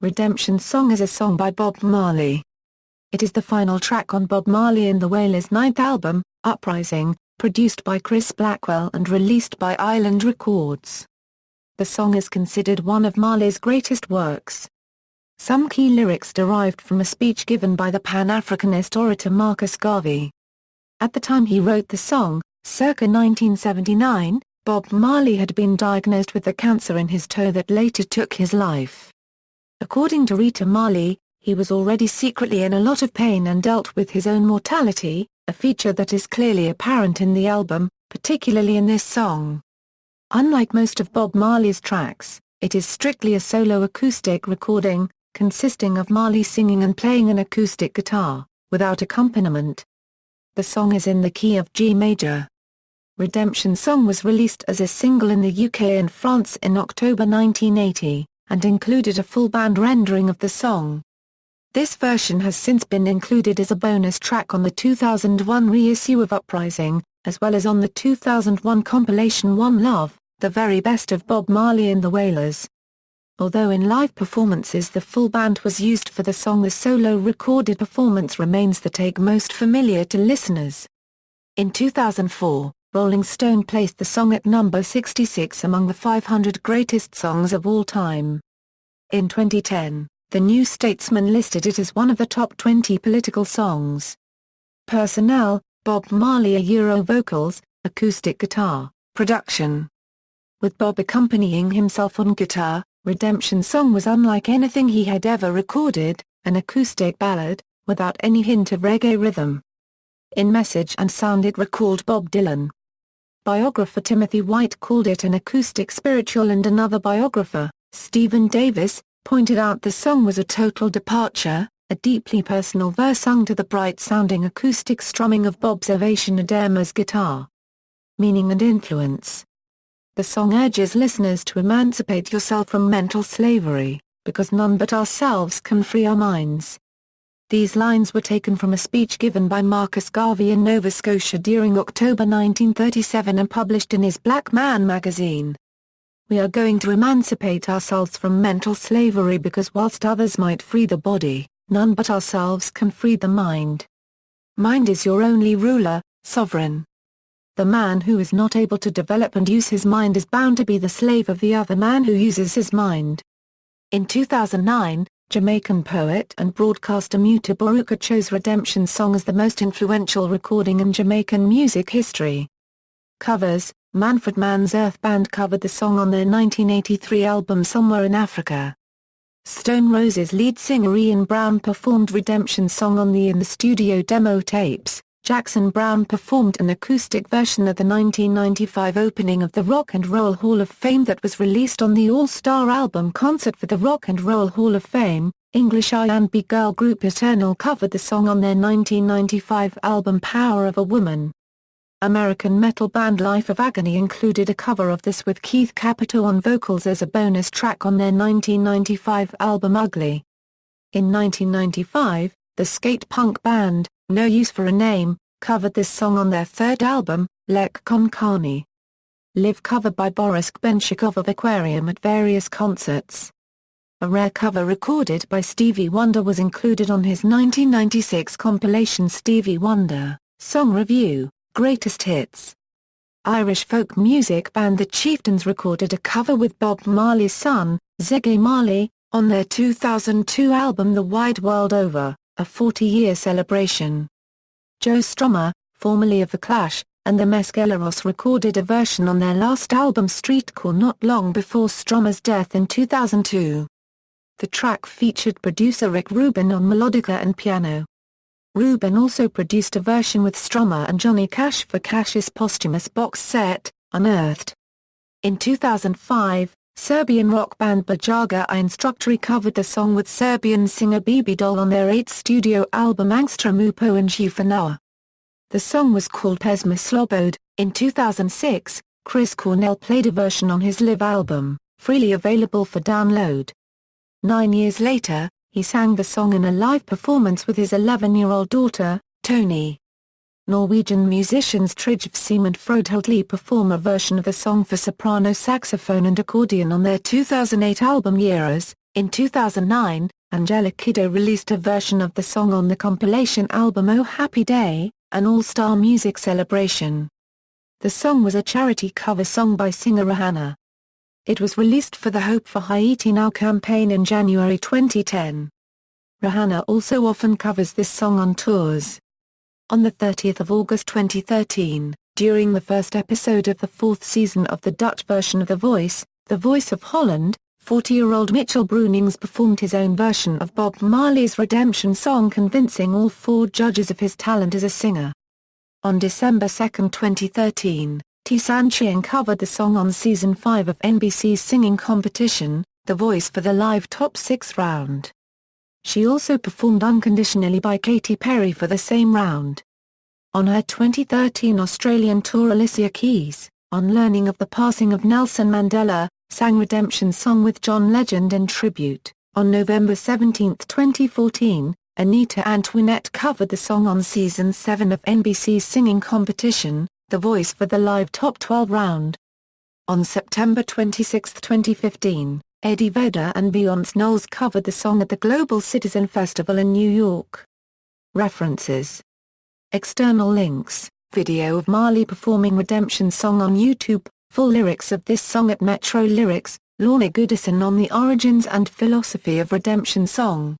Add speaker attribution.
Speaker 1: Redemption Song is a song by Bob Marley. It is the final track on Bob Marley and the Wailers' ninth album, Uprising, produced by Chris Blackwell and released by Island Records. The song is considered one of Marley's greatest works. Some key lyrics derived from a speech given by the Pan-Africanist orator Marcus Garvey. At the time he wrote the song, circa 1979, Bob Marley had been diagnosed with a cancer in his toe that later took his life. According to Rita Marley, he was already secretly in a lot of pain and dealt with his own mortality, a feature that is clearly apparent in the album, particularly in this song. Unlike most of Bob Marley's tracks, it is strictly a solo acoustic recording, consisting of Marley singing and playing an acoustic guitar, without accompaniment. The song is in the key of G major. Redemption Song was released as a single in the UK and France in October 1980, and included a full band rendering of the song. This version has since been included as a bonus track on the 2001 reissue of Uprising, as well as on the 2001 compilation One Love, the very best of Bob Marley and the Wailers. Although in live performances the full band was used for the song, the solo recorded performance remains the take most familiar to listeners. In 2004, Rolling Stone placed the song at number 66 among the 500 greatest songs of all time. In 2010, The New Statesman listed it as one of the top 20 political songs. Personnel: Bob Marley Euro vocals, acoustic guitar, production. With Bob accompanying himself on guitar, Redemption Song was unlike anything he had ever recorded, an acoustic ballad, without any hint of reggae rhythm. In message and sound it recalled Bob Dylan. Biographer Timothy White called it an acoustic spiritual, and another biographer, Stephen Davis, pointed out the song was a total departure, a deeply personal verse sung to the bright-sounding acoustic strumming of Bob's Ovation Adema's guitar. Meaning and influence. The song urges listeners to emancipate yourself from mental slavery, because none but ourselves can free our minds. These lines were taken from a speech given by Marcus Garvey in Nova Scotia during October 1937 and published in his Black Man magazine. We are going to emancipate ourselves from mental slavery because whilst others might free the body, none but ourselves can free the mind. Mind is your only ruler, sovereign. The man who is not able to develop and use his mind is bound to be the slave of the other man who uses his mind. In 2009, Jamaican poet and broadcaster Muta Baruka chose Redemption Song as the most influential recording in Jamaican music history. Covers: Manfred Mann's Earth Band covered the song on their 1983 album Somewhere in Africa. Stone Roses lead singer Ian Brown performed Redemption Song on the In the Studio demo tapes. Jackson Browne performed an acoustic version of the 1995 opening of the Rock and Roll Hall of Fame that was released on the All-Star album Concert for the Rock and Roll Hall of Fame. English R&B girl group Eternal covered the song on their 1995 album Power of a Woman. American metal band Life of Agony included a cover of this with Keith Capito on vocals as a bonus track on their 1995 album Ugly. In 1995, the skate punk band, No Use for a Name, covered this song on their third album, Lek Kon Carney. Live covered by Boris Benchikov of Aquarium at various concerts. A rare cover recorded by Stevie Wonder was included on his 1996 compilation Stevie Wonder, Song Review, Greatest Hits. Irish folk music band The Chieftains recorded a cover with Bob Marley's son, Ziggy Marley, on their 2002 album The Wide World Over, a 40-year celebration. Joe Strummer, formerly of The Clash, and the Mescaleros recorded a version on their last album Streetcar not long before Strummer's death in 2002. The track featured producer Rick Rubin on melodica and piano. Rubin also produced a version with Strummer and Johnny Cash for Cash's posthumous box set, Unearthed. In 2005, Serbian rock band Bajaga I Instructory covered the song with Serbian singer Bibi Doll on their 8th studio album Angstra Mupo and Jufanoa. The song was called Pesma Slobode. In 2006, Chris Cornell played a version on his live album, freely available for download. 9 years later, he sang the song in a live performance with his 11-year-old daughter, Tony. Norwegian musicians Trygve and Frode Holdli perform a version of the song for soprano saxophone and accordion on their 2008 album Years, In 2009, Angelique Kiddo released a version of the song on the compilation album Oh Happy Day, an all-star music celebration. The song was a charity cover song by singer Rihanna. It was released for the Hope for Haiti Now campaign in January 2010. Rihanna also often covers this song on tours. On 30 August 2013, during the first episode of the fourth season of the Dutch version of The Voice of Holland, 40-year-old Mitchell Brunings performed his own version of Bob Marley's Redemption song, convincing all four judges of his talent as a singer. On December 2, 2013, T-San Chiang covered the song on Season 5 of NBC's singing competition, The Voice for the Live Top 6 round. She also performed Unconditionally by Katy Perry for the same round. On her 2013 Australian tour, Alicia Keys, on learning of the passing of Nelson Mandela, sang Redemption song with John Legend in tribute. On November 17, 2014, Anita Antoinette covered the song on Season 7 of NBC's singing competition, The Voice for the Live Top 12 round. On September 26, 2015, Eddie Vedder and Beyonce Knowles covered the song at the Global Citizen Festival in New York. References. External links: video of Marley performing Redemption song on YouTube, full lyrics of this song at Metro Lyrics, Lorna Goodison on the origins and philosophy of Redemption song.